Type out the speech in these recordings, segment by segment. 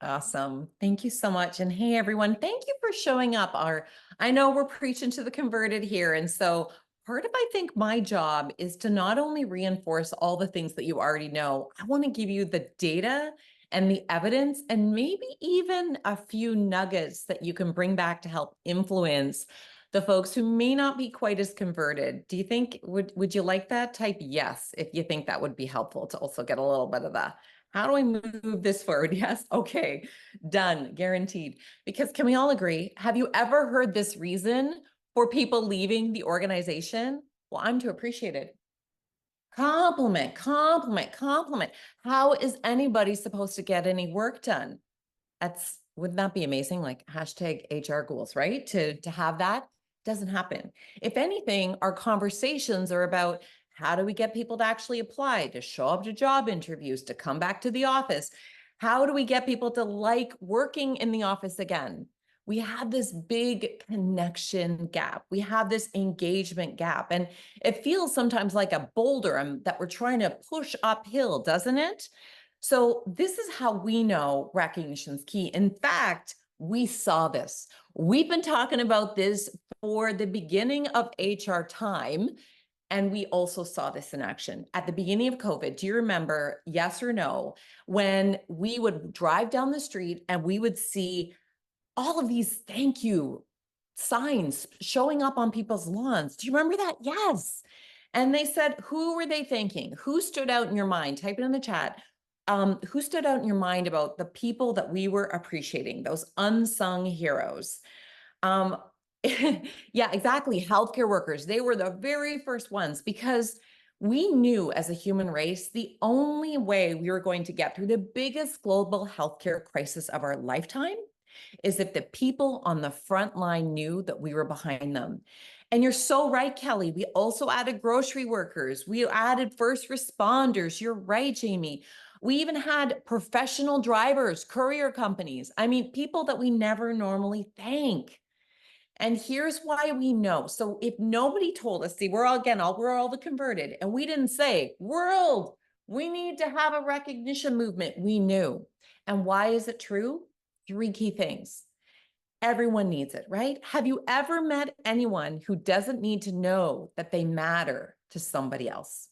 Awesome. Thank you so much. And hey, everyone, thank you for showing up. I know we're preaching to the converted here. And so part of, I think, my job is to not only reinforce all the things that you already know, I want to give you the data and the evidence and maybe even a few nuggets that you can bring back to help influence the folks who may not be quite as converted. Do you think, would you like that? Type yes, if you think that would be helpful to also get a little bit of the how do I move this forward? Yes. Okay. Done. Guaranteed. Because can we all agree? Have you ever heard this reason for people leaving the organization? Well, I'm too appreciated. Compliment, compliment, compliment. How is anybody supposed to get any work done? Wouldn't that be amazing? Like hashtag HR goals, right? To have that doesn't happen. If anything, our conversations are about how do we get people to actually apply, to show up to job interviews, to come back to the office? How do we get people to like working in the office again? We have this big connection gap. We have this engagement gap. And it feels sometimes like a boulder that we're trying to push uphill, doesn't it? So this is how we know recognition is key. In fact, we saw this. We've been talking about this for the beginning of HR time. And we also saw this in action at the beginning of COVID. Do you remember, yes or no, when we would drive down the street and we would see all of these thank you signs showing up on people's lawns? Do you remember that? Yes. And they said, who were they thanking? Who stood out in your mind? Type it in the chat. Who stood out in your mind about the people that we were appreciating, those unsung heroes? Um, yeah, exactly. Healthcare workers, they were the very first ones because we knew as a human race, the only way we were going to get through the biggest global healthcare crisis of our lifetime is if the people on the front line knew that we were behind them. And you're so right, Kelly. We also added grocery workers. We added first responders. You're right, Jamie. We even had professional drivers, courier companies. I mean, people that we never normally thank. And here's why we know. So if nobody told us, see, we're all the converted, and we didn't say, world, we need to have a recognition movement. We knew. And why is it true? Three key things. Everyone needs it, right? Have you ever met anyone who doesn't need to know that they matter to somebody else?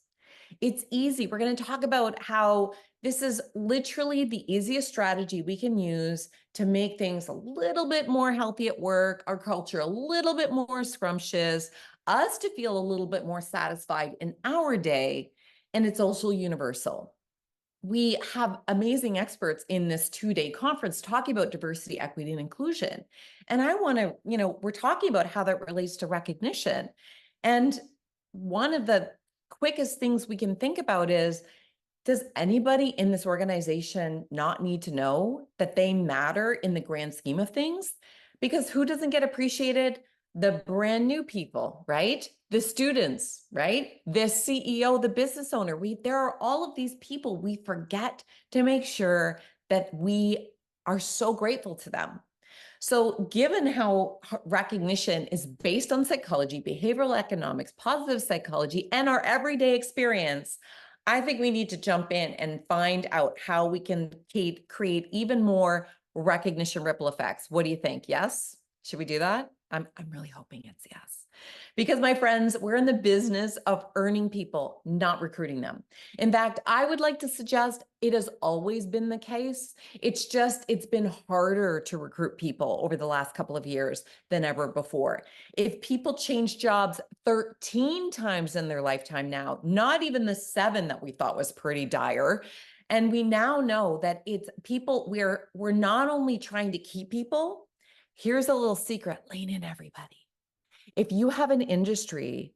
It's easy. We're going to talk about how this is literally the easiest strategy we can use to make things a little bit more healthy at work, our culture a little bit more scrumptious, us to feel a little bit more satisfied in our day. And it's also universal. We have amazing experts in this 2-day conference talking about diversity, equity, and inclusion. And I want to, we're talking about how that relates to recognition. And one of the quickest things we can think about is, does anybody in this organization not need to know that they matter in the grand scheme of things? Because who doesn't get appreciated? The brand new people, right? The students, right? The CEO, the business owner. There are all of these people we forget to make sure that we are so grateful to them. So given how recognition is based on psychology, behavioral economics, positive psychology, and our everyday experience, I think we need to jump in and find out how we can create even more recognition ripple effects. What do you think? Yes? Should we do that? I'm really hoping it's yes. Because my friends, we're in the business of earning people, not recruiting them. In fact, I would like to suggest it has always been the case. It's been harder to recruit people over the last couple of years than ever before. If people change jobs 13 times in their lifetime now, not even the 7 that we thought was pretty dire. And we now know that it's people, we're not only trying to keep people. Here's a little secret, lean in, everybody. If you have an industry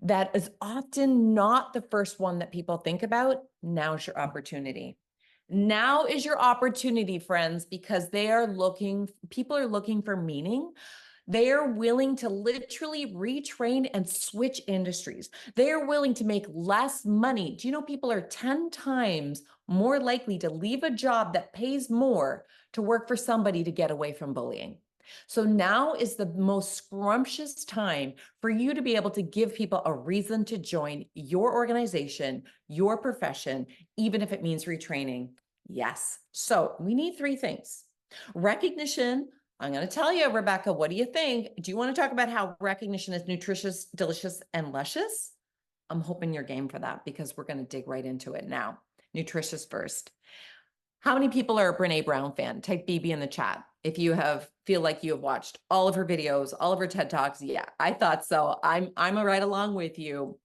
that is often not the first one that people think about, now's your opportunity. Now is your opportunity, friends, because people are looking for meaning. They are willing to literally retrain and switch industries. They are willing to make less money. Do you know people are 10 times more likely to leave a job that pays more to work for somebody to get away from bullying? So now is the most scrumptious time for you to be able to give people a reason to join your organization, your profession, even if it means retraining. Yes. So we need three things. Recognition. I'm going to tell you, Rebecca, what do you think? Do you want to talk about how recognition is nutritious, delicious, and luscious? I'm hoping you're game for that because we're going to dig right into it now. Nutritious first. How many people are a Brene Brown fan? Type BB in the chat. If you feel like you have watched all of her videos, all of her TED Talks. Yeah, I thought so. I'm right along with you.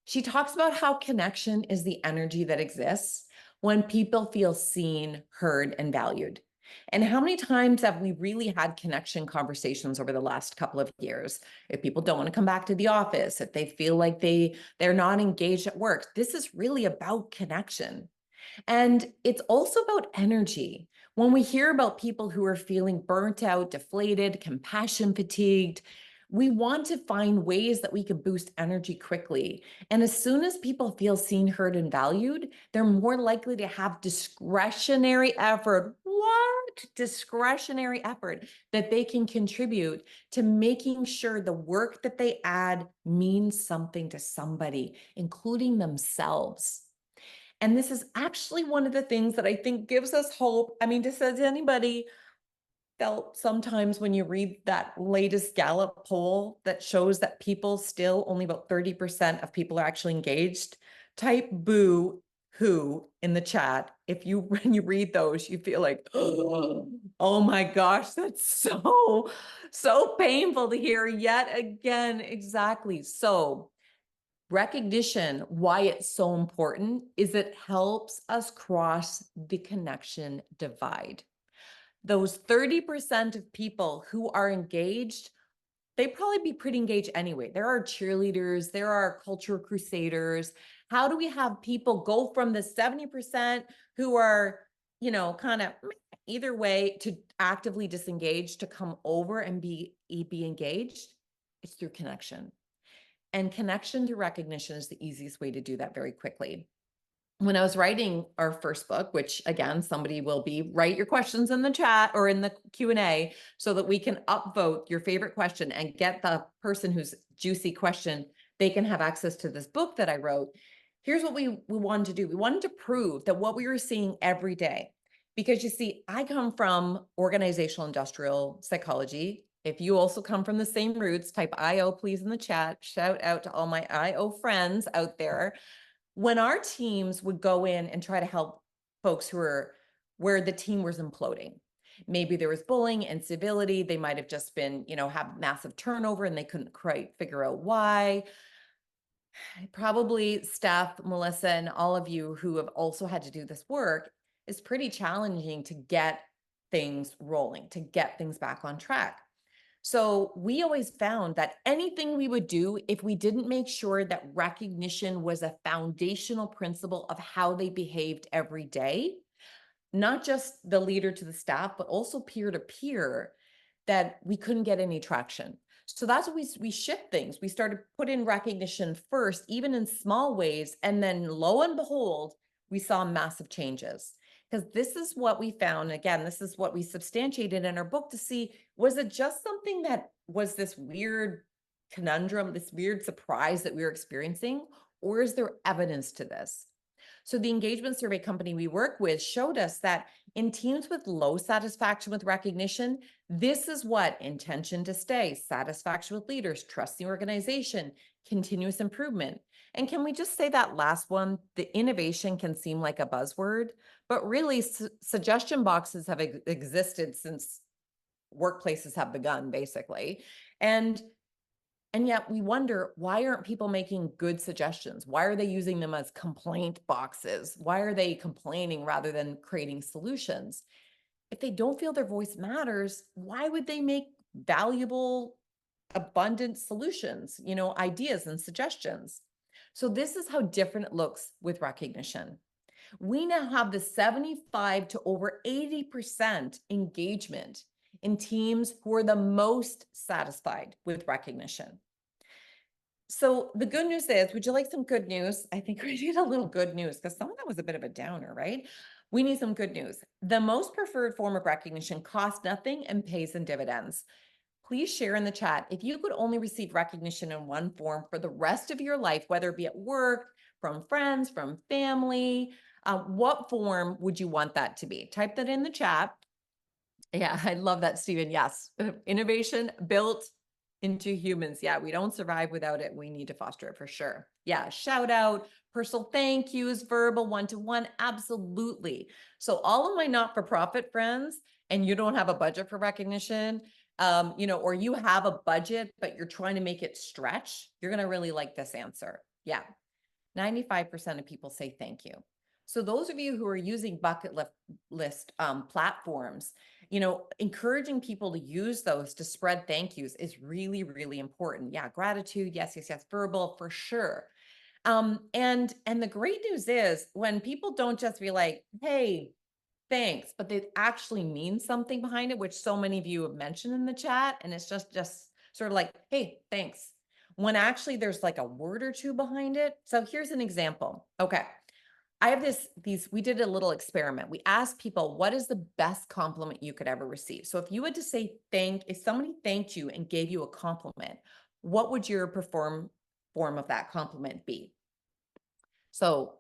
She talks about how connection is the energy that exists when people feel seen, heard, and valued. And how many times have we really had connection conversations over the last couple of years? If people don't want to come back to the office, if they feel like they're not engaged at work, this is really about connection. And it's also about energy. When we hear about people who are feeling burnt out, deflated, compassion fatigued, we want to find ways that we can boost energy quickly. And as soon as people feel seen, heard, and valued, they're more likely to have discretionary effort. What? Discretionary effort that they can contribute to making sure the work that they add means something to somebody, including themselves. And this is actually one of the things that I think gives us hope. I mean, just has anybody felt sometimes when you read that latest Gallup poll that shows that people still, only about 30% of people are actually engaged? Type boo hoo in the chat. If you, when you read those, you feel like, oh my gosh, that's so painful to hear yet again. Exactly. So recognition, why it's so important, is it helps us cross the connection divide. Those 30% of people who are engaged, they probably be pretty engaged anyway. There are cheerleaders, there are culture crusaders. How do we have people go from the 70% who are, kind of either way to actively disengaged to come over and be engaged? It's through connection. And connection through recognition is the easiest way to do that very quickly. When I was writing our first book, which again, somebody will write your questions in the chat or in the Q&A so that we can upvote your favorite question and get the person whose juicy question, they can have access to this book that I wrote. Here's what we wanted to do. We wanted to prove that what we were seeing every day, because you see, I come from organizational industrial psychology. If you also come from the same roots, type IO please in the chat. Shout out to all my IO friends out there. When our teams would go in and try to help folks who were where the team was imploding, maybe there was bullying, incivility, they might have just been, have massive turnover and they couldn't quite figure out why. Probably Steph, Melissa, and all of you who have also had to do this work, is pretty challenging to get things rolling, to get things back on track. So we always found that anything we would do, if we didn't make sure that recognition was a foundational principle of how they behaved every day, not just the leader to the staff, but also peer to peer, that we couldn't get any traction. So that's what we shift things. We started put in recognition first, even in small ways. And then lo and behold, we saw massive changes. Because this is what we found. Again, this is what we substantiated in our book to see, was it just something that was this weird conundrum, this weird surprise that we were experiencing, or is there evidence to this? So the engagement survey company we work with showed us that in teams with low satisfaction with recognition, this is what intention to stay, satisfaction with leaders, trust the organization, continuous improvement. And can we just say that last one, the innovation can seem like a buzzword, but really suggestion boxes have existed since workplaces have begun, basically. And yet we wonder, why aren't people making good suggestions? Why are they using them as complaint boxes? Why are they complaining rather than creating solutions? If they don't feel their voice matters, why would they make valuable, abundant solutions, ideas and suggestions? So this is how different it looks with recognition. We now have the 75 to over 80% engagement in teams who are the most satisfied with recognition. So the good news is, would you like some good news? I think we need a little good news because some of that was a bit of a downer, right? We need some good news. The most preferred form of recognition costs nothing and pays in dividends. Please share in the chat. If you could only receive recognition in one form for the rest of your life, whether it be at work, from friends, from family, What form would you want that to be? Type that in the chat. Yeah, I love that, Stephen. Yes. Innovation built into humans. Yeah, we don't survive without it. We need to foster it for sure. Yeah, shout out, personal thank yous, verbal one-to-one. Absolutely. So all of my not-for-profit friends, and you don't have a budget for recognition, or you have a budget, but you're trying to make it stretch, you're going to really like this answer. Yeah. 95% of people say thank you. So those of you who are using bucket list platforms, encouraging people to use those to spread thank yous is really, really important. Yeah, gratitude, yes, yes, yes, verbal for sure. And the great news is when people don't just be like, hey, thanks, but they actually mean something behind it, which so many of you have mentioned in the chat, and it's just sort of like, hey, thanks, when actually there's like a word or two behind it. So here's an example. Okay. I have we did a little experiment. We asked people, what is the best compliment you could ever receive? So if you had to say if somebody thanked you and gave you a compliment, what would your form of that compliment be? So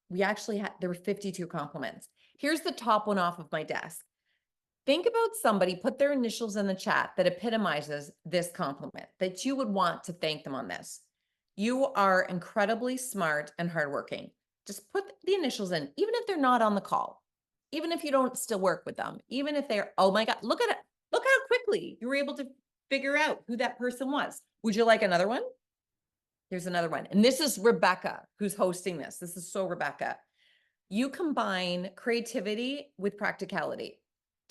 we actually there were 52 compliments. Here's the top one off of my desk. Think about somebody, put their initials in the chat that epitomizes this compliment that you would want to thank them on this. You are incredibly smart and hardworking. Just put the initials in, even if they're not on the call, even if you don't still work with them, even if they're, oh my God, look at it. Look how quickly you were able to figure out who that person was. Would you like another one? Here's another one. And this is Rebecca who's hosting this. This is so Rebecca. You combine creativity with practicality.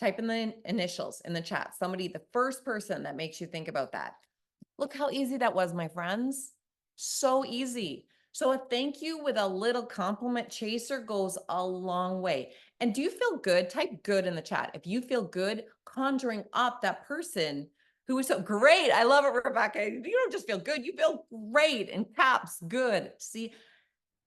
Type in the initials in the chat. The first person that makes you think about that. Look how easy that was, my friends. So easy. So a thank you with a little compliment chaser goes a long way. And do you feel good? Type good in the chat. If you feel good, conjuring up that person who is so great. I love it, Rebecca. You don't just feel good, you feel great in caps, good. See,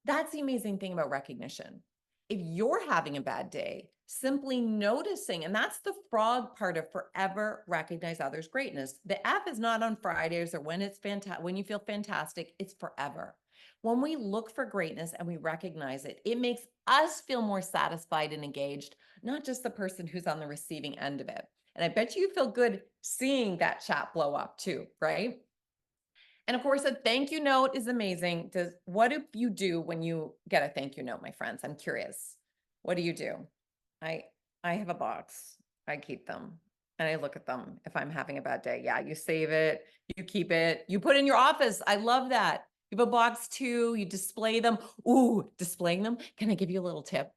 that's the amazing thing about recognition. If you're having a bad day, simply noticing, and that's the frog part of forever recognize others' greatness. The F is not on Fridays or when it's fantastic, when you feel fantastic, it's forever. When we look for greatness and we recognize it, it makes us feel more satisfied and engaged, not just the person who's on the receiving end of it. And I bet you feel good seeing that chat blow up too, right? And of course, a thank you note is amazing. What do you do when you get a thank you note, my friends? I'm curious. What do you do? I have a box. I keep them and I look at them if I'm having a bad day. Yeah, you save it, you keep it, you put it in your office. I love that. You have a box too, you display them. Ooh, displaying them. Can I give you a little tip?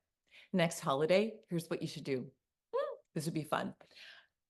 Next holiday, here's what you should do. This would be fun.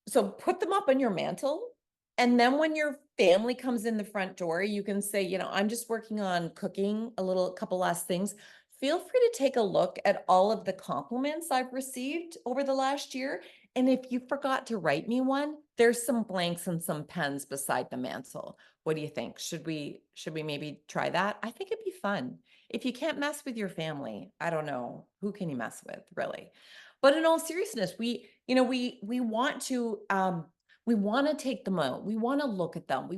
So put them up on your mantle. And then when your family comes in the front door, you can say, I'm just working on cooking couple last things. Feel free to take a look at all of the compliments I've received over the last year. And if you forgot to write me one, there's some blanks and some pens beside the mantle. What do you think? Should we maybe try that? I think it'd be fun. If you can't mess with your family, I don't know, who can you mess with, really? But in all seriousness, we want to take them out. We want to look at them.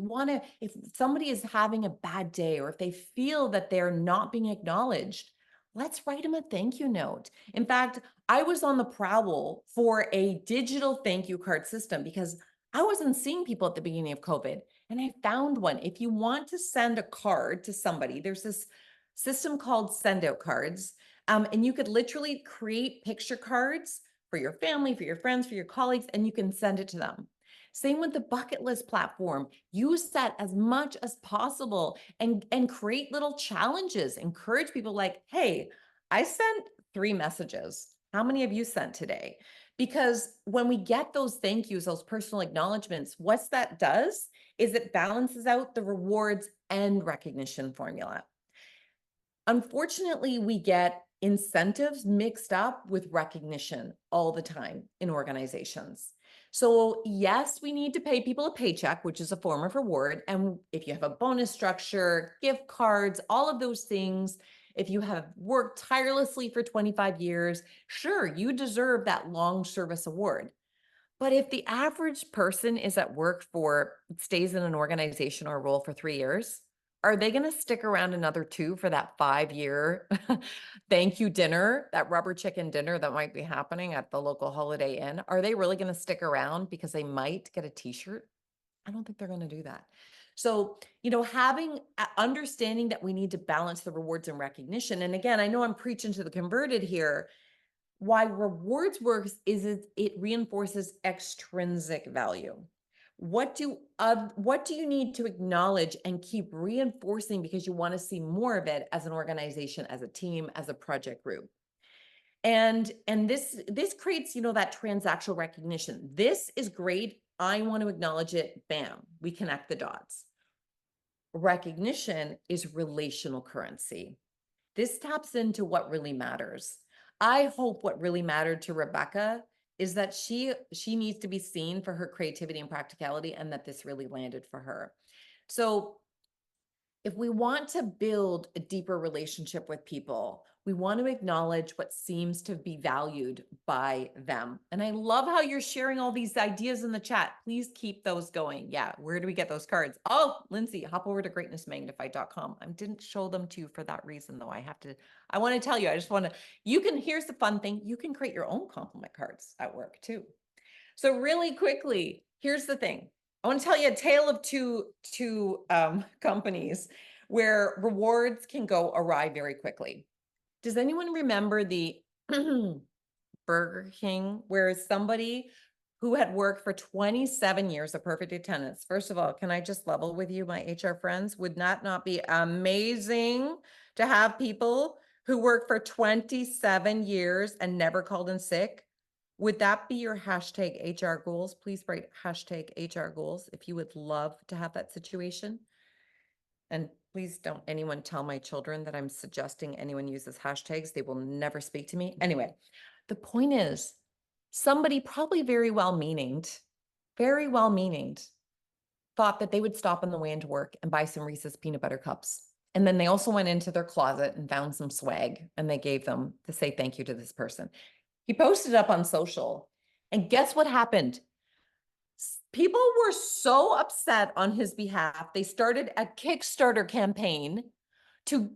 If somebody is having a bad day or if they feel that they're not being acknowledged, let's write them a thank you note. In fact, I was on the prowl for a digital thank you card system because I wasn't seeing people at the beginning of COVID. And I found one. If you want to send a card to somebody, there's this system called Send Out Cards. And you could literally create picture cards for your family, for your friends, for your colleagues, and you can send it to them. Same with the bucket list platform. Use that as much as possible and create little challenges. Encourage people like, hey, I sent 3 messages. How many have you sent today? Because when we get those thank yous, those personal acknowledgements, what that does is it balances out the rewards and recognition formula. Unfortunately, we get incentives mixed up with recognition all the time in organizations. So yes, we need to pay people a paycheck, which is a form of reward. And if you have a bonus structure, gift cards, all of those things, if you have worked tirelessly for 25 years, sure, you deserve that long service award. But if the average person is at work stays in an organization or role for 3 years, Are they going to stick around another 2 for that 5-year thank you dinner, that rubber chicken dinner that might be happening at the local Holiday Inn? Are they really going to stick around because they might get a t-shirt? I don't think they're going to do that. So, having understanding that we need to balance the rewards and recognition. And again, I know I'm preaching to the converted here. Why rewards works is it reinforces extrinsic value. What do you need to acknowledge and keep reinforcing because you want to see more of it as an organization, as a team, as a project group? And this creates, that transactional recognition. This is great. I want to acknowledge it. Bam, we connect the dots. Recognition is relational currency. This taps into what really matters. I hope what really mattered to Rebecca is that she needs to be seen for her creativity and practicality, and that this really landed for her. So if we want to build a deeper relationship with people, we want to acknowledge what seems to be valued by them. And I love how you're sharing all these ideas in the chat. Please keep those going. Yeah, where do we get those cards? Oh, Lindsay, hop over to greatnessmagnified.com. I didn't show them to you for that reason, though. I want to tell you, here's the fun thing. You can create your own compliment cards at work too. So really quickly, here's the thing. I want to tell you a tale of two companies where rewards can go awry very quickly. Does anyone remember the Burger King, where somebody who had worked for 27 years of perfect attendance? First of all, can I just level with you, my HR friends? Would that not be amazing to have people who work for 27 years and never called in sick? Would that be your hashtag HR goals? Please write hashtag HR goals if you would love to have that situation. And please don't anyone tell my children that I'm suggesting anyone uses hashtags. They will never speak to me. Anyway, the point is, somebody probably very well-meaning, thought that they would stop on the way into work and buy some Reese's peanut butter cups. And then they also went into their closet and found some swag, and they gave them to say thank you to this person. He posted up on social, and guess what happened? People were so upset on his behalf. They started a Kickstarter campaign to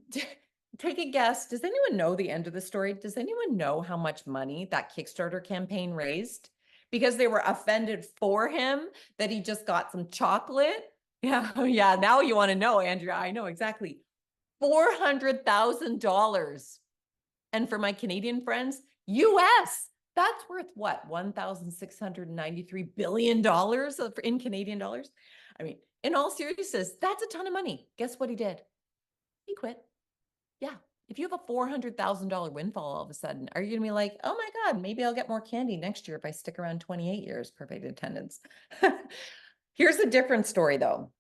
take a guess. Does anyone know the end of the story? Does anyone know how much money that Kickstarter campaign raised? Because they were offended for him that he just got some chocolate. Yeah, yeah. Now you want to know, Andrea. I know exactly. $400,000. And for my Canadian friends, US, that's worth what? $1,693 billion in Canadian dollars. I mean, in all seriousness, that's a ton of money. Guess what he did? He quit. Yeah. If you have a $400,000 windfall all of a sudden, are you going to be like, oh my God, maybe I'll get more candy next year if I stick around 28 years, perfect attendance? Here's a different story though.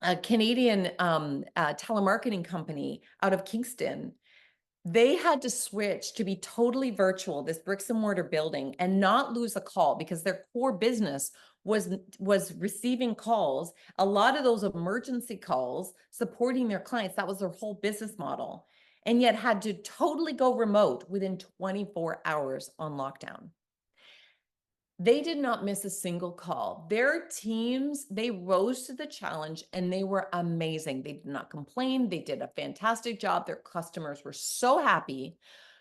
A Canadian telemarketing company out of Kingston, they had to switch to be totally virtual, this bricks and mortar building, and not lose a call because their core business was receiving calls, a lot of those emergency calls, supporting their clients. That was their whole business model, and yet had to totally go remote within 24 hours on lockdown. They did not miss a single call. Their teams, they rose to the challenge and they were amazing. They did not complain. They did a fantastic job. Their customers were so happy.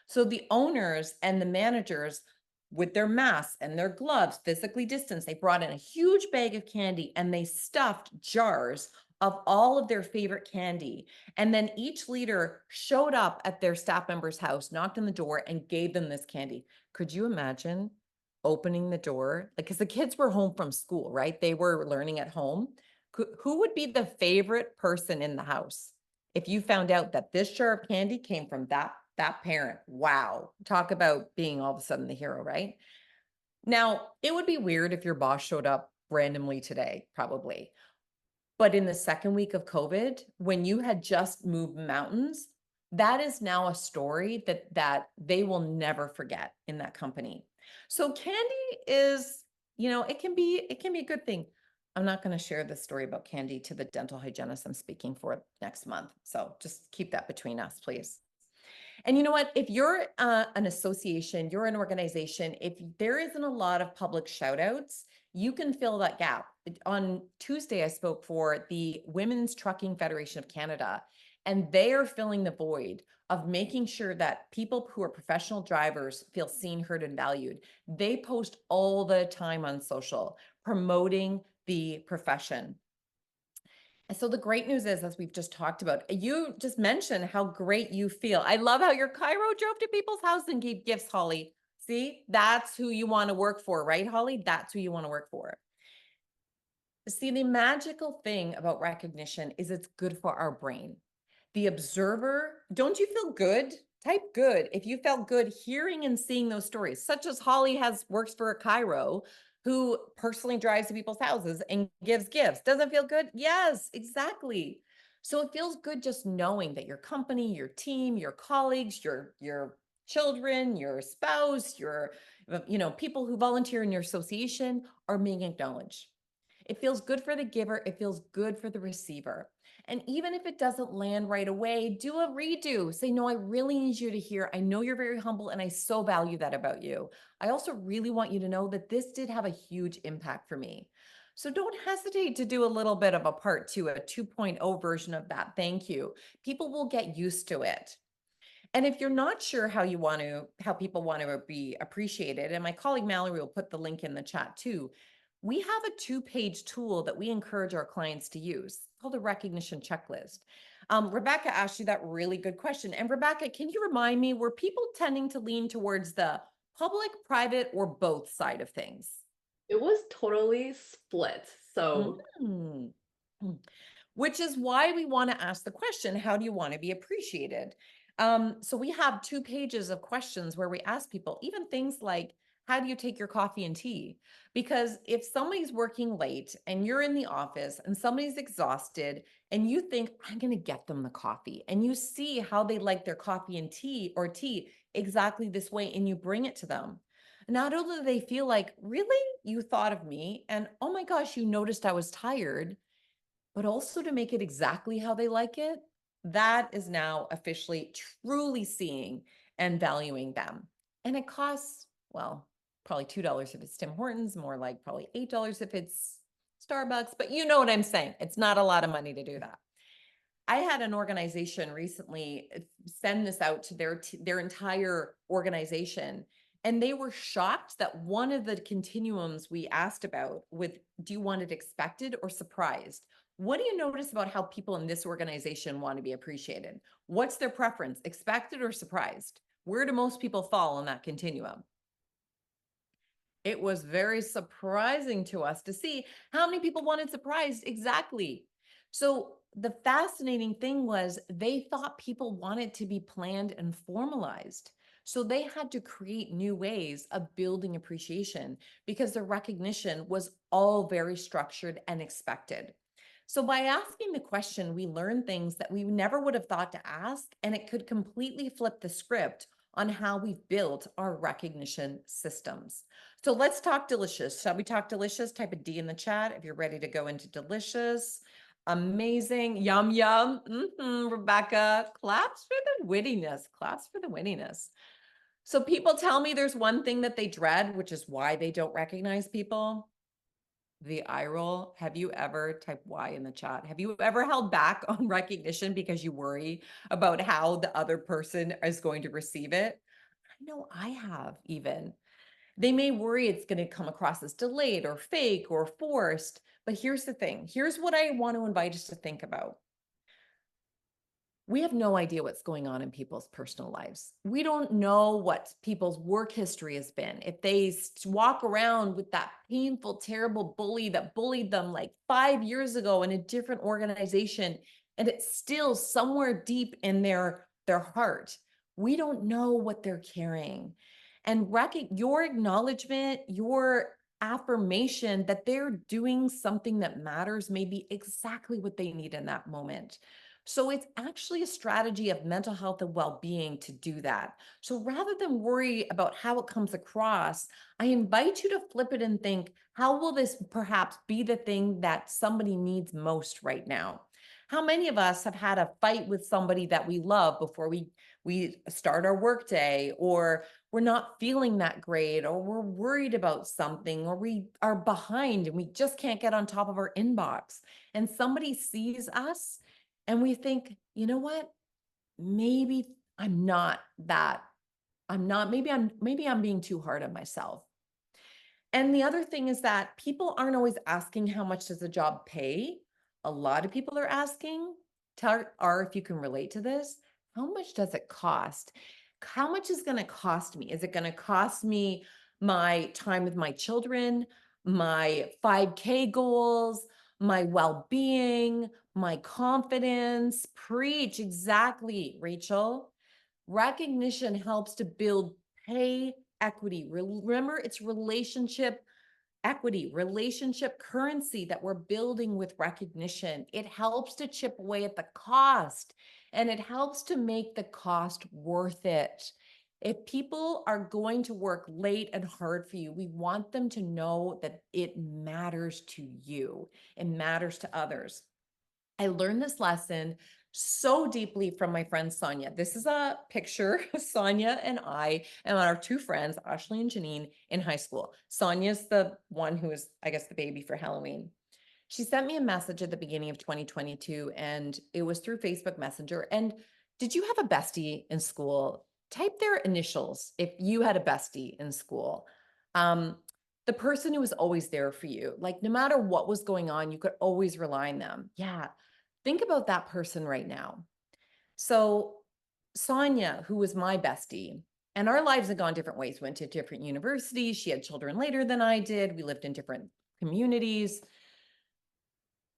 So the owners and the managers, with their masks and their gloves, physically distanced, they brought in a huge bag of candy and they stuffed jars of all of their favorite candy. And then each leader showed up at their staff member's house, knocked on the door, and gave them this candy. Could you imagine opening the door? Like, because the kids were home from school, right? They were learning at home. Who would be the favorite person in the house if you found out that this jar of candy came from that parent? Wow. Talk about being all of a sudden the hero, right? Now, it would be weird if your boss showed up randomly today, probably. But in the second week of COVID, when you had just moved mountains, that is now a story that they will never forget in that company. So candy is, it can be a good thing. I'm not going to share this story about candy to the dental hygienist I'm speaking for next month. So just keep that between us, please. And you know what? If you're an association, you're an organization, if there isn't a lot of public shout outs, you can fill that gap. On Tuesday, I spoke for the Women's Trucking Federation of Canada, and they are filling the void of making sure that people who are professional drivers feel seen, heard, and valued. They post all the time on social promoting the profession. And so the great news is, as we've just talked about, you just mentioned how great you feel. I love how your Cairo drove to people's house and gave gifts, Holly. See, that's who you want to work for, right, Holly? That's who you want to work for. See, the magical thing about recognition is it's good for our brain. The observer, don't you feel good? Type good if you felt good hearing and seeing those stories, such as Holly has works for a Cairo who personally drives to people's houses and gives gifts. Doesn't feel good? Yes, exactly. So it feels good just knowing that your company, your team, your colleagues, your children, your spouse, your people who volunteer in your association are being acknowledged. It feels good for the giver. It feels good for the receiver. And even if it doesn't land right away, do a redo. Say, no, I really need you to hear. I know you're very humble and I so value that about you. I also really want you to know that this did have a huge impact for me. So don't hesitate to do a little bit of a part two, a 2.0 version of that. Thank you. People will get used to it. And if you're not sure how people want to be appreciated, and my colleague Mallory will put the link in the chat too, we have a 2-page tool that we encourage our clients to use called a recognition checklist. Rebecca asked you that really good question. And Rebecca, can you remind me, were people tending to lean towards the public, private, or both side of things? It was totally split. So Mm. Which is why we want to ask the question, how do you want to be appreciated? So we have 2 pages of questions where we ask people, even things like, how do you take your coffee and tea? Because if somebody's working late and you're in the office and somebody's exhausted and you think, I'm going to get them the coffee, and you see how they like their coffee and tea or tea exactly this way, and you bring it to them. Not only do they feel like, really, you thought of me, and oh my gosh, you noticed I was tired, but also to make it exactly how they like it, that is now officially truly seeing and valuing them. And it costs, well, probably $2 if it's Tim Hortons, more like probably $8 if it's Starbucks, but you know what I'm saying. It's not a lot of money to do that. I had an organization recently send this out to their entire organization, and they were shocked that one of the continuums we asked about with, do you want it expected or surprised? What do you notice about how people in this organization want to be appreciated? What's their preference, expected or surprised? Where do most people fall on that continuum? It was very surprising to us to see how many people wanted surprised. Exactly. So the fascinating thing was they thought people wanted to be planned and formalized. So they had to create new ways of building appreciation because the recognition was all very structured and expected. So by asking the question, we learn things that we never would have thought to ask, and it could completely flip the script on how we've built our recognition systems. So let's talk delicious. Shall we talk delicious? Type a D in the chat if you're ready to go into delicious. Amazing. Yum, yum. Rebecca, claps for the wittiness. Claps for the wittiness. So people tell me there's one thing that they dread, which is why they don't recognize people. The eye roll. Have you ever, type Y in the chat, have you ever held back on recognition because you worry about how the other person is going to receive it? I know I have even. They may worry it's going to come across as delayed or fake or forced. But here's the thing. Here's what I want to invite us to think about. We have no idea what's going on in people's personal lives. We don't know what people's work history has been. If they walk around with that painful, terrible bully that bullied them like 5 years ago in a different organization, and it's still somewhere deep in their heart, we don't know what they're carrying. And your acknowledgement, your affirmation that they're doing something that matters may be exactly what they need in that moment. So it's actually a strategy of mental health and well-being to do that. So rather than worry about how it comes across, I invite you to flip it and think, how will this perhaps be the thing that somebody needs most right now? How many of us have had a fight with somebody that we love before we start our workday, or we're not feeling that great, or we're worried about something, or we are behind and we just can't get on top of our inbox, and somebody sees us and we think, you know what? Maybe I'm not that. Maybe I'm being too hard on myself. And the other thing is that people aren't always asking how much does a job pay. A lot of people are asking, tell R if you can relate to this, how much does it cost? How much is going to cost me? Is it going to cost me my time with my children, my 5K goals, my well-being, my confidence? Preach exactly, Rachel. Recognition helps to build pay equity. Remember, it's relationship equity, relationship currency that we're building with recognition. It helps to chip away at the cost, and it helps to make the cost worth it. If people are going to work late and hard for you, we want them to know that it matters to you, it matters to others. I learned this lesson so deeply from my friend Sonia. This is a picture of Sonia and I and our two friends, Ashley and Janine, in high school. Sonia's the one who is, I guess, the baby for Halloween. She sent me a message at the beginning of 2022, and it was through Facebook Messenger. And did you have a bestie in school? Type their initials if you had a bestie in school. Um, the person who was always there for you, like no matter what was going on, you could always rely on them. Yeah. Think about that person right now. So, Sonia, who was my bestie, and our lives had gone different ways, went to different universities. She had children later than I did. We lived in different communities.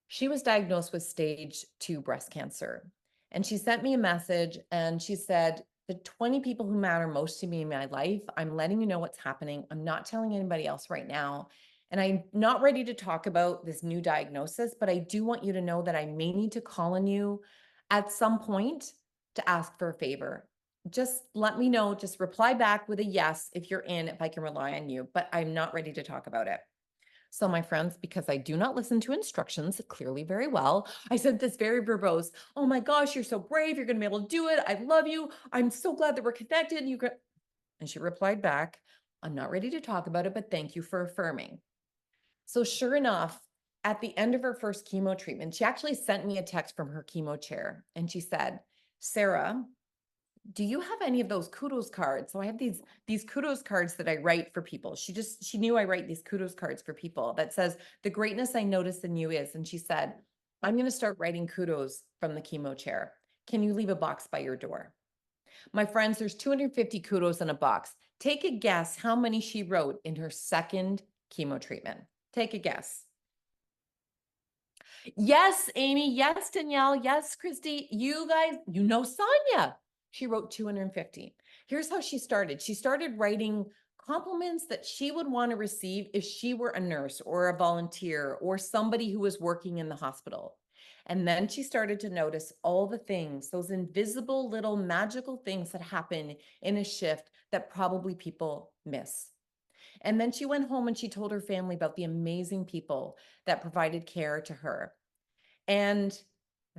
She was diagnosed with stage 2 breast cancer. And she sent me a message and she said, the 20 people who matter most to me in my life, I'm letting you know what's happening. I'm not telling anybody else right now. And I'm not ready to talk about this new diagnosis, but I do want you to know that I may need to call on you at some point to ask for a favor. Just let me know, just reply back with a yes if you're in, if I can rely on you, but I'm not ready to talk about it. So my friends, because I do not listen to instructions clearly very well, I sent this very verbose, oh my gosh, you're so brave. You're going to be able to do it. I love you. I'm so glad that we're connected. And she replied back, I'm not ready to talk about it, but thank you for affirming. So sure enough, at the end of her first chemo treatment, she actually sent me a text from her chemo chair. And she said, Sarah, do you have any of those kudos cards? So I have these kudos cards that I write for people. She knew I write these kudos cards for people that says the greatness I notice in you is, and she said, I'm going to start writing kudos from the chemo chair. Can you leave a box by your door? My friends, there's 250 kudos in a box. Take a guess how many she wrote in her second chemo treatment. Take a guess. Yes, Amy. Yes, Danielle. Yes, Christy. You guys, you know Sonia. She wrote 250. Here's how she started. She started writing compliments that she would want to receive if she were a nurse or a volunteer or somebody who was working in the hospital. And then she started to notice all the things, those invisible little magical things that happen in a shift that probably people miss. And then she went home and she told her family about the amazing people that provided care to her. And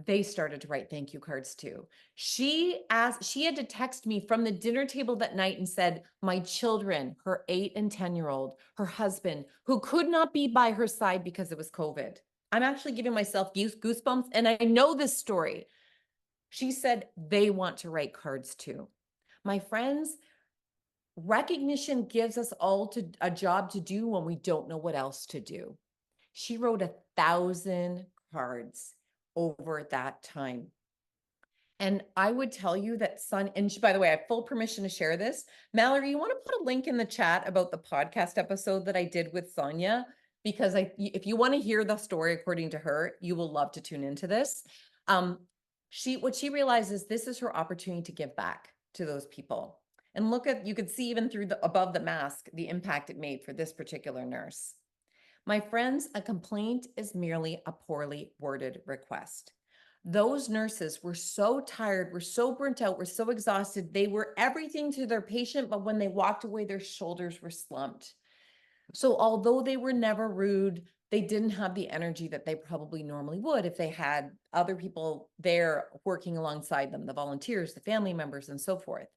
they started to write thank you cards too. She had to text me from the dinner table that night and said, my children, her 8 and 10-year-old, her husband, who could not be by her side because it was COVID. I'm actually giving myself goosebumps, and I know this story. She said they want to write cards too. My friends, recognition gives us all a job to do when we don't know what else to do. She wrote 1,000 cards over that time. And I would tell you that by the way, I have full permission to share this. Mallory, you want to put a link in the chat about the podcast episode that I did with Sonia? Because if you want to hear the story according to her, you will love to tune into this. What she realizes, this is her opportunity to give back to those people. And you could see even through above the mask, the impact it made for this particular nurse. My friends, a complaint is merely a poorly worded request. Those nurses were so tired, were so burnt out, were so exhausted. They were everything to their patient, but when they walked away, their shoulders were slumped. So although they were never rude, They didn't have the energy that they probably normally would if they had other people there working alongside them, the volunteers, the family members, and so forth.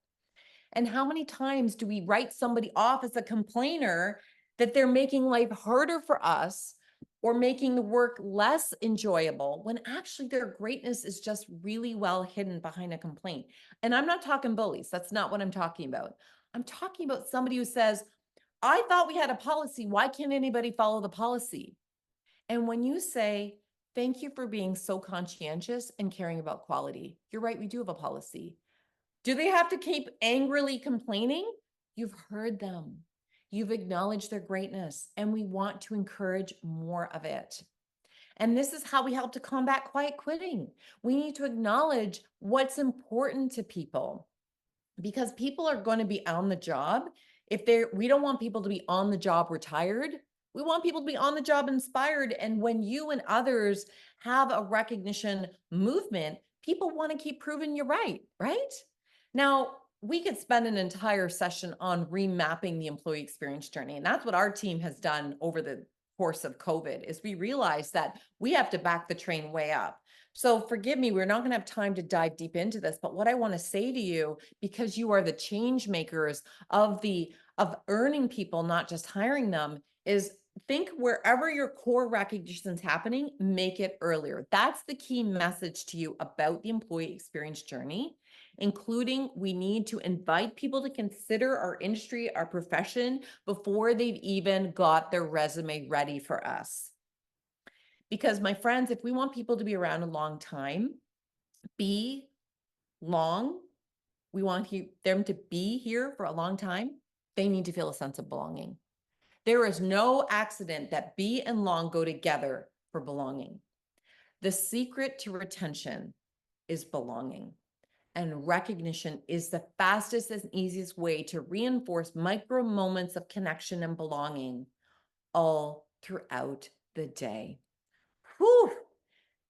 And how many times do we write somebody off as a complainer that they're making life harder for us or making the work less enjoyable when actually their greatness is just really well hidden behind a complaint? And I'm not talking bullies. That's not what I'm talking about. I'm talking about somebody who says, I thought we had a policy. Why can't anybody follow the policy? And when you say, thank you for being so conscientious and caring about quality, you're right, we do have a policy. Do they have to keep angrily complaining? You've heard them. You've acknowledged their greatness, and we want to encourage more of it. And this is how we help to combat quiet quitting. We need to acknowledge what's important to people because people are going to be on the job. We don't want people to be on the job retired. We want people to be on the job inspired. And when you and others have a recognition movement, people want to keep proving you're right, right? Now, we could spend an entire session on remapping the employee experience journey. And that's what our team has done over the course of COVID is we realized that we have to back the train way up. So forgive me, we're not going to have time to dive deep into this, but what I want to say to you, because you are the change makers of earning people, not just hiring them, is think wherever your core recognition is happening, make it earlier. That's the key message to you about the employee experience journey, including we need to invite people to consider our industry, our profession before they've even got their resume ready for us. Because my friends, if we want people to be around a long time, be long, we want them to be here for a long time, they need to feel a sense of belonging. There is no accident that be and long go together for belonging. The secret to retention is belonging. And recognition is the fastest and easiest way to reinforce micro moments of connection and belonging all throughout the day. Whew.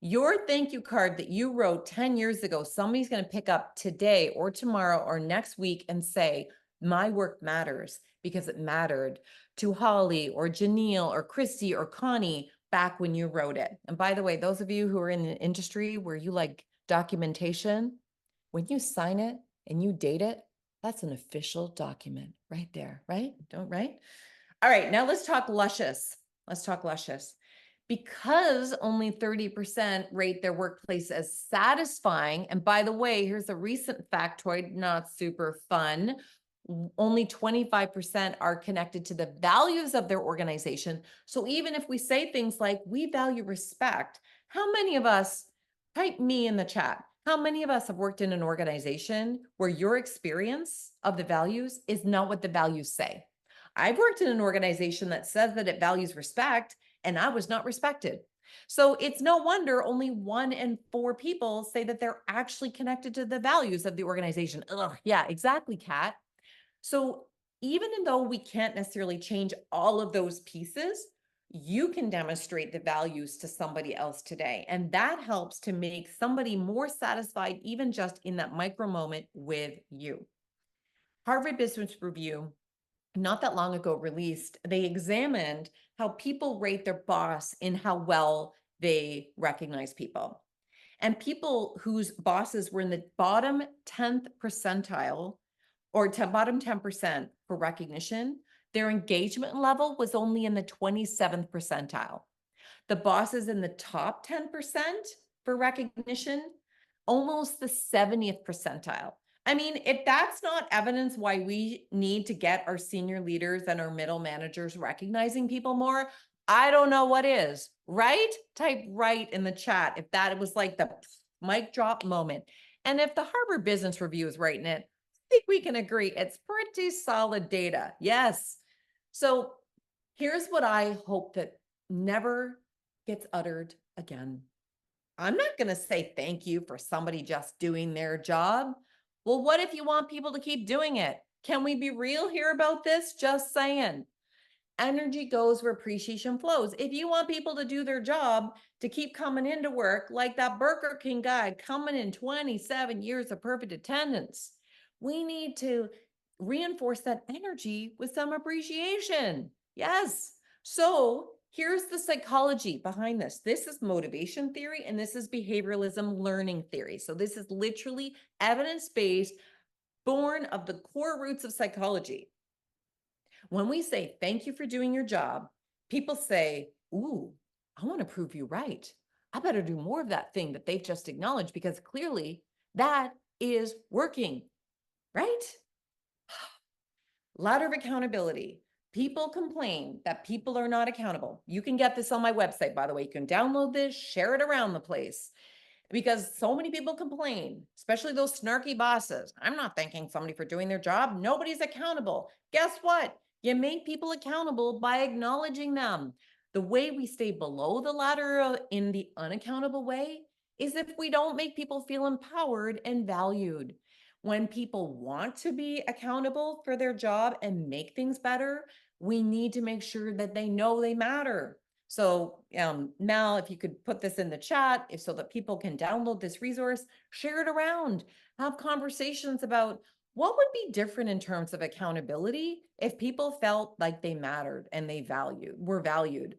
Your thank you card that you wrote 10 years ago, somebody's going to pick up today or tomorrow or next week and say, my work matters because it mattered to Holly or Janelle or Christy or Connie back when you wrote it. And by the way, those of you who are in the industry where you like documentation, when you sign it and you date it, that's an official document right there, right? Right? All right, now let's talk luscious. Let's talk luscious. Because only 30% rate their workplace as satisfying. And by the way, here's a recent factoid, not super fun. Only 25% are connected to the values of their organization. So even if we say things like, we value respect, how many of us, type me in the chat, how many of us have worked in an organization where your experience of the values is not what the values say? I've worked in an organization that says that it values respect, and I was not respected. So it's no wonder only 1 in 4 people say that they're actually connected to the values of the organization. Ugh, yeah, exactly, Kat. So even though we can't necessarily change all of those pieces, you can demonstrate the values to somebody else today. And that helps to make somebody more satisfied, even just in that micro moment with you. Harvard Business Review, not that long ago released, they examined how people rate their boss in how well they recognize people. And people whose bosses were in the bottom 10th percentile or bottom 10% for recognition, their engagement level was only in the 27th percentile. The bosses in the top 10% for recognition, almost the 70th percentile. I mean, if that's not evidence why we need to get our senior leaders and our middle managers recognizing people more, I don't know what is, right? Type right in the chat if that was like the mic drop moment. And if the Harvard Business Review is writing it, I think we can agree it's pretty solid data. Yes. So here's what I hope that never gets uttered again. I'm not going to say thank you for somebody just doing their job. Well, what if you want people to keep doing it? Can we be real here about this? Just saying. Energy goes where appreciation flows. If you want people to do their job, to keep coming into work, like that Burger King guy coming in 27 years of perfect attendance, we need to reinforce that energy with some appreciation. Yes. So Here's the psychology behind this. This is motivation theory and this is behavioralism learning theory. So this is literally evidence-based, born of the core roots of psychology. When we say, thank you for doing your job, people say, ooh, I want to prove you right. I better do more of that thing that they've just acknowledged because clearly that is working, right? Ladder of accountability. People complain that people are not accountable. You can get this on my website, by the way. You can download this, share it around the place because so many people complain, especially those snarky bosses. I'm not thanking somebody for doing their job. Nobody's accountable. Guess what? You make people accountable by acknowledging them. The way we stay below the ladder in the unaccountable way is if we don't make people feel empowered and valued. When people want to be accountable for their job and make things better, we need to make sure that they know they matter. So Mal, if you could put this in the chat, so that people can download this resource, share it around, have conversations about what would be different in terms of accountability if people felt like they mattered and were valued.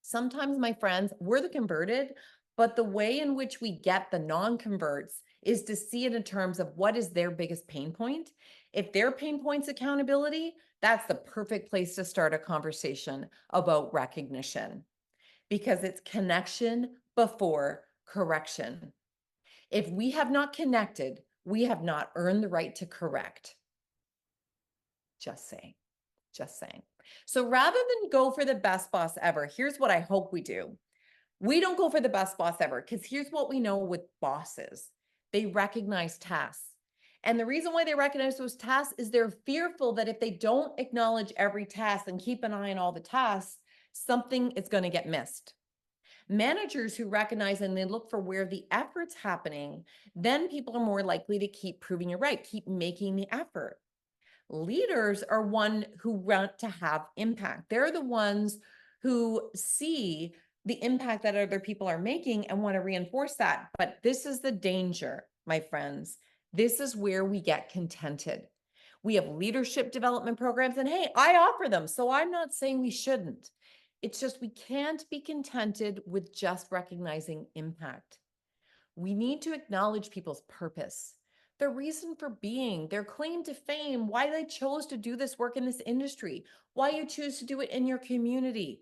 Sometimes, my friends, we're the converted, but the way in which we get the non-converts is to see it in terms of what is their biggest pain point. If their pain point's accountability, that's the perfect place to start a conversation about recognition because it's connection before correction. If we have not connected, we have not earned the right to correct. Just saying, just saying. So rather than go for the best boss ever, here's what I hope we do. We don't go for the best boss ever because here's what we know with bosses. They recognize tasks. And the reason why they recognize those tasks is they're fearful that if they don't acknowledge every task and keep an eye on all the tasks, something is going to get missed. Managers who recognize and they look for where the effort's happening, then people are more likely to keep proving it right, keep making the effort. Leaders are one who want to have impact. They're the ones who see the impact that other people are making and want to reinforce that. But this is the danger, my friends. This is where we get contented. We have leadership development programs, and hey, I offer them. So I'm not saying we shouldn't. It's just we can't be contented with just recognizing impact. We need to acknowledge people's purpose, their reason for being, their claim to fame, why they chose to do this work in this industry, why you choose to do it in your community.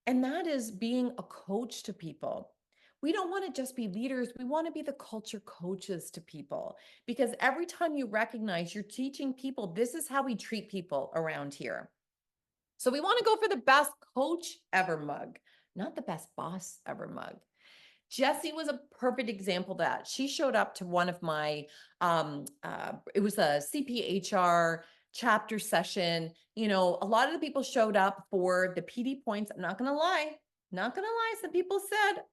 And that is being a coach to people. We don't want to just be leaders. We want to be the culture coaches to people because every time you recognize you're teaching people, this is how we treat people around here. So we want to go for the best coach ever mug, not the best boss ever mug. Jessie was a perfect example of that. She showed up to one of my, it was a CPHR chapter session. You know, a lot of the people showed up for the PD points. I'm not going to lie. Not going to lie. Some people said,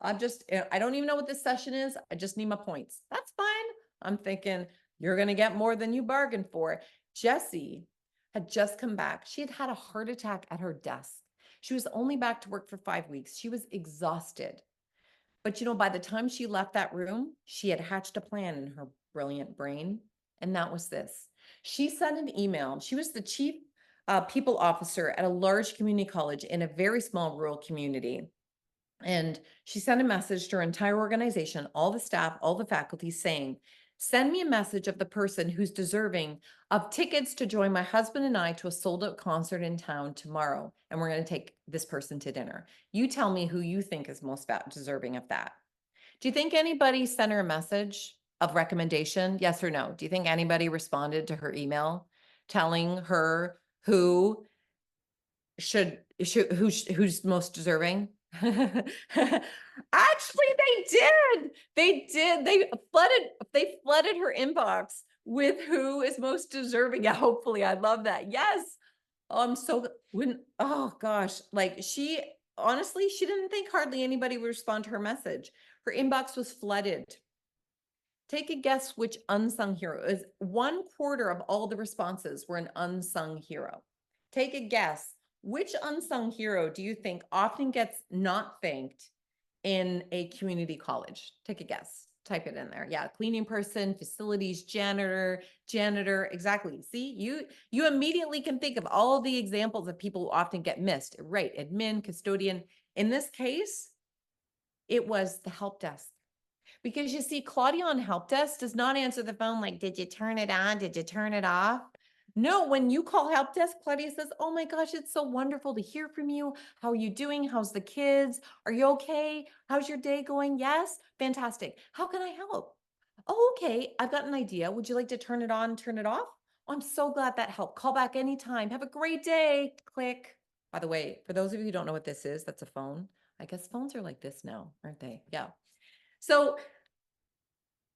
I don't even know what this session is. I just need my points. That's fine. I'm thinking you're going to get more than you bargained for. Jessie had just come back. She had had a heart attack at her desk. She was only back to work for 5 weeks. She was exhausted. But you know, by the time she left that room, she had hatched a plan in her brilliant brain. And that was this. She sent an email. She was the chief people officer at a large community college in a very small rural community. And she sent a message to her entire organization, all the staff, all the faculty saying, send me a message of the person who's deserving of tickets to join my husband and I to a sold out concert in town tomorrow. And we're going to take this person to dinner. You tell me who you think is most deserving of that. Do you think anybody sent her a message of recommendation? Yes or no? Do you think anybody responded to her email telling her who's most deserving? Actually, they did. They did. They flooded her inbox with who is most deserving. Yeah, hopefully, I love that. Yes. Oh gosh, like honestly, she didn't think hardly anybody would respond to her message. Her inbox was flooded. Take a guess which unsung hero is 1/4 of all the responses were an unsung hero. Take a guess. Which unsung hero do you think often gets not thanked in a community college? Take a guess. type it in there. Yeah, cleaning person, facilities janitor, exactly. See, you immediately can think of all the examples of people who often get missed, right? Admin, custodian. In this case, it was the help desk. Because you see, Claudia on help desk does not answer the phone like, did you turn it on? Did you turn it off? No, when you call help desk, Claudia says, oh my gosh, it's so wonderful to hear from you. How are you doing? How's the kids? Are you okay? How's your day going? Yes, fantastic. How can I help? Oh, okay. I've got an idea. Would you like to turn it on, turn it off? Oh, I'm so glad that helped. Call back anytime. Have a great day. Click. By the way, for those of you who don't know what this is, that's a phone. I guess phones are like this now, aren't they? Yeah. So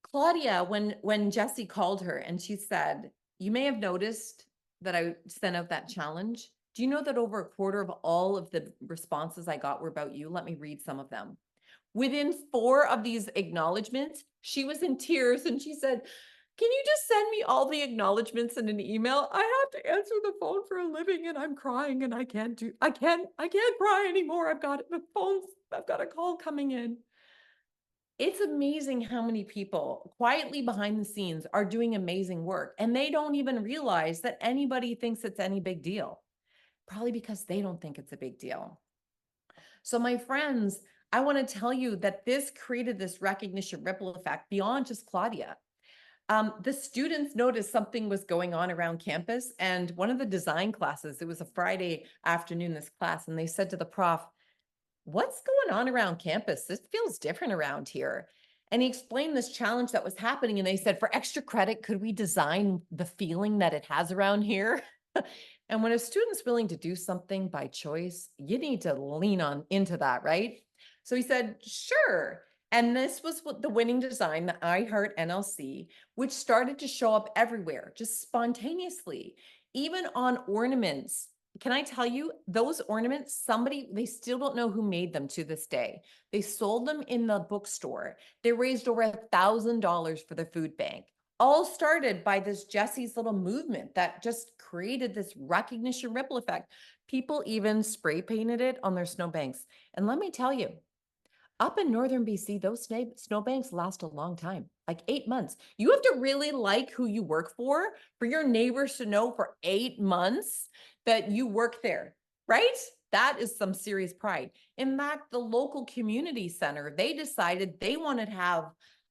Claudia, when Jessie called her and she said, you may have noticed that I sent out that challenge. Do you know that over a quarter of all of the responses I got were about you? Let me read some of them. Within 4 of these acknowledgments, she was in tears and she said, can you just send me all the acknowledgments in an email? I have to answer the phone for a living and I'm crying and I can't cry anymore. I've got a call coming in. It's amazing how many people quietly behind the scenes are doing amazing work and they don't even realize that anybody thinks it's any big deal. Probably because they don't think it's a big deal. So my friends, I want to tell you that this created this recognition ripple effect beyond just Claudia. The students noticed something was going on around campus, and one of the design classes, it was a Friday afternoon, this class, and they said to the prof, what's going on around campus? This feels different around here. And he explained this challenge that was happening. And they said, for extra credit, could we design the feeling that it has around here? And when a student's willing to do something by choice, you need to lean on into that, right? So he said, sure. And this was what the winning design, the I Heart NLC, which started to show up everywhere, just spontaneously, even on ornaments. Can I tell you, those ornaments, they still don't know who made them to this day. They sold them in the bookstore. They raised over $1,000 for the food bank. All started by this Jessie's little movement that just created this recognition ripple effect. People even spray painted it on their snowbanks. And let me tell you, up in northern BC, those snowbanks last a long time, like 8 months. You have to really like who you work for your neighbors to know for 8 months that you work there, right? That is some serious pride. In fact, the local community center, they decided they wanted to have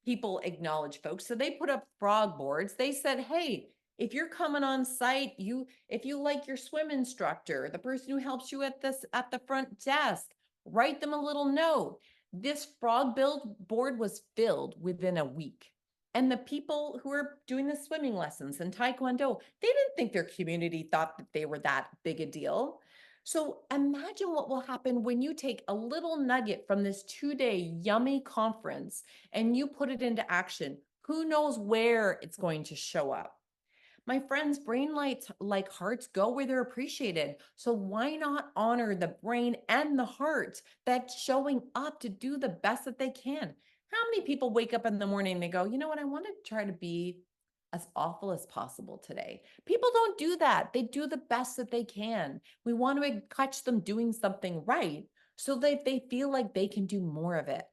people acknowledge folks. So they put up frog boards. They said, hey, if you're coming on site, if you like your swim instructor, the person who helps you at the front desk, write them a little note. This frog build board was filled within a week. And the people who were doing the swimming lessons and Taekwondo, they didn't think their community thought that they were that big a deal. So imagine what will happen when you take a little nugget from this 2-day yummy conference and you put it into action. Who knows where it's going to show up? My friends, brain lights like hearts go where they're appreciated. So why not honor the brain and the heart that's showing up to do the best that they can? How many people wake up in the morning and they go, you know what, I want to try to be as awful as possible today. People don't do that. They do the best that they can. We want to catch them doing something right so that they feel like they can do more of it.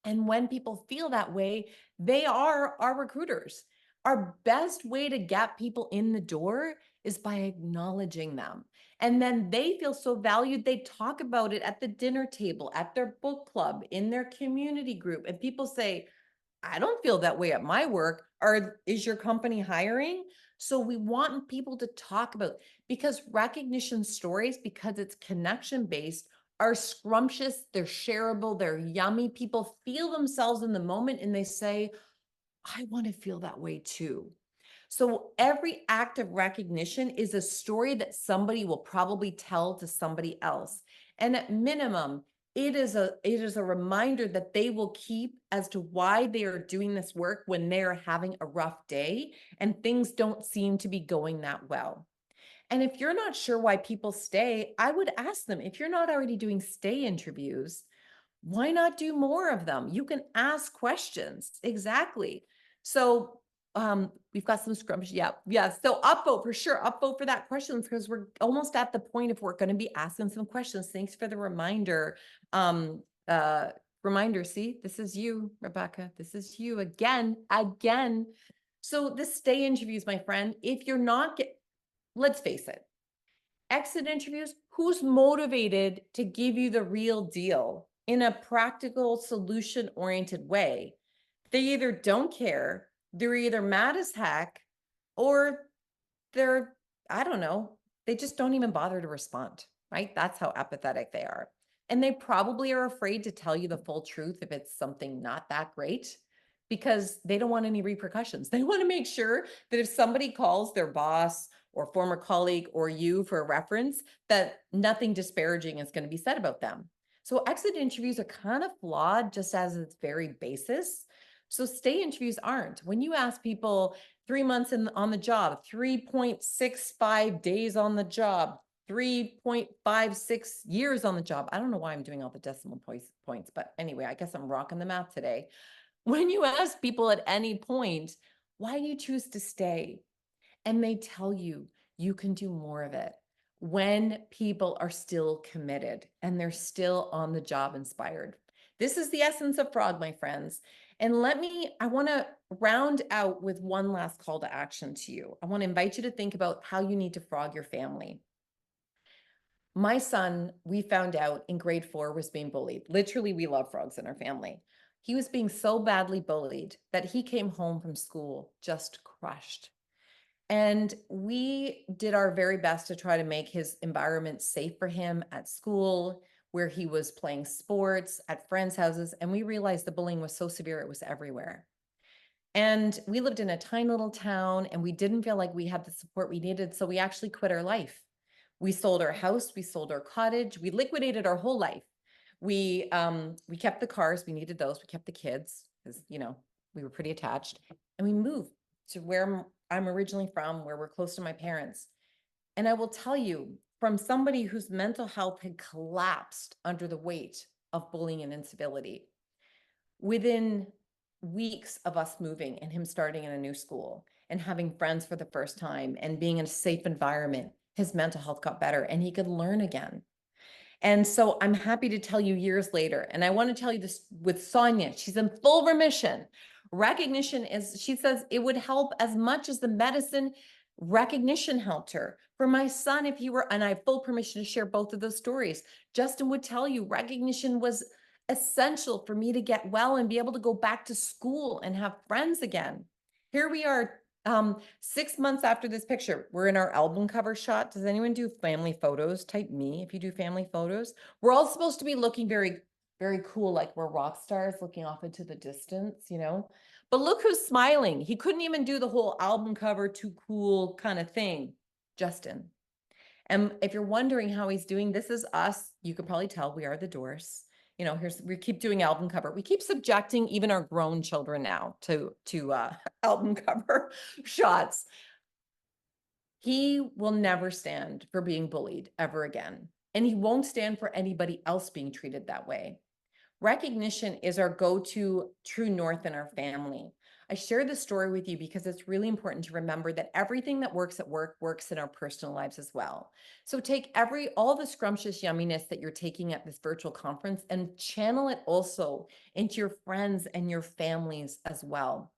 And when people feel that way, they are our recruiters. Our best way to get people in the door is by acknowledging them. And then they feel so valued, they talk about it at the dinner table, at their book club, in their community group. And people say, I don't feel that way at my work. Or is your company hiring? So we want people to talk about, because recognition stories, because it's connection based, are scrumptious, they're shareable, they're yummy. People feel themselves in the moment and they say, I want to feel that way too. So every act of recognition is a story that somebody will probably tell to somebody else. And at minimum, it is a reminder that they will keep as to why they are doing this work when they are having a rough day and things don't seem to be going that well. And if you're not sure why people stay, I would ask them, if you're not already doing stay interviews, why not do more of them? You can ask questions. Exactly. So we've got some scrums. Yeah. Yeah. So upvote for sure. Upvote for that question because we're almost at the point if we're going to be asking some questions. Thanks for the reminder, reminder, see, this is you, Rebecca. This is you again. So the stay interviews, my friend, if you're not let's face it, exit interviews, who's motivated to give you the real deal in a practical, solution-oriented way? They either don't care, they're either mad as heck, or they're, I don't know, they just don't even bother to respond, right? That's how apathetic they are. And they probably are afraid to tell you the full truth if it's something not that great, because they don't want any repercussions. They want to make sure that if somebody calls their boss or former colleague or you for a reference, that nothing disparaging is going to be said about them. So exit interviews are kind of flawed just as its very basis. So stay interviews aren't. When you ask people 3 months on the job, 3.65 days on the job, 3.56 years on the job. I don't know why I'm doing all the decimal points, but anyway, I guess I'm rocking the math today. When you ask people at any point, why do you choose to stay? And they tell you, you can do more of it when people are still committed and they're still on the job inspired. This is the essence of Frog, my friends. And I want to round out with one last call to action to you. I want to invite you to think about how you need to frog your family. My son, we found out in grade 4, was being bullied. Literally, we love frogs in our family. He was being so badly bullied that he came home from school just crushed. And we did our very best to try to make his environment safe for him at school, where he was playing sports, at friends' houses. And we realized the bullying was so severe, it was everywhere. And we lived in a tiny little town and we didn't feel like we had the support we needed. So we actually quit our life. We sold our house, we sold our cottage, we liquidated our whole life. We kept the cars, we needed those, we kept the kids because, we were pretty attached, and we moved to where I'm originally from, where we're close to my parents. And I will tell you, from somebody whose mental health had collapsed under the weight of bullying and incivility, within weeks of us moving and him starting in a new school and having friends for the first time and being in a safe environment, his mental health got better and he could learn again. And so I'm happy to tell you years later, and I want to tell you this with Sonia, she's in full remission. Recognition is, she says, it would help as much as the medicine. Recognition helped her. For my son, if he were, and I have full permission to share both of those stories, Justin would tell you recognition was essential for me to get well and be able to go back to school and have friends again. Here we are, 6 months after this picture. We're in our album cover shot. Does anyone do family photos? Type me if you do family photos. We're all supposed to be looking very, very cool, like we're rock stars looking off into the distance, But look who's smiling. He couldn't even do the whole album cover too cool kind of thing. Justin. And if you're wondering how he's doing, this is us. You could probably tell we are the Doors. We keep doing album cover. We keep subjecting even our grown children now to album cover shots. He will never stand for being bullied ever again. And he won't stand for anybody else being treated that way. Recognition is our go-to true north in our family. I share this story with you because it's really important to remember that everything that works at work works in our personal lives as well. So take all the scrumptious yumminess that you're taking at this virtual conference and channel it also into your friends and your families as well.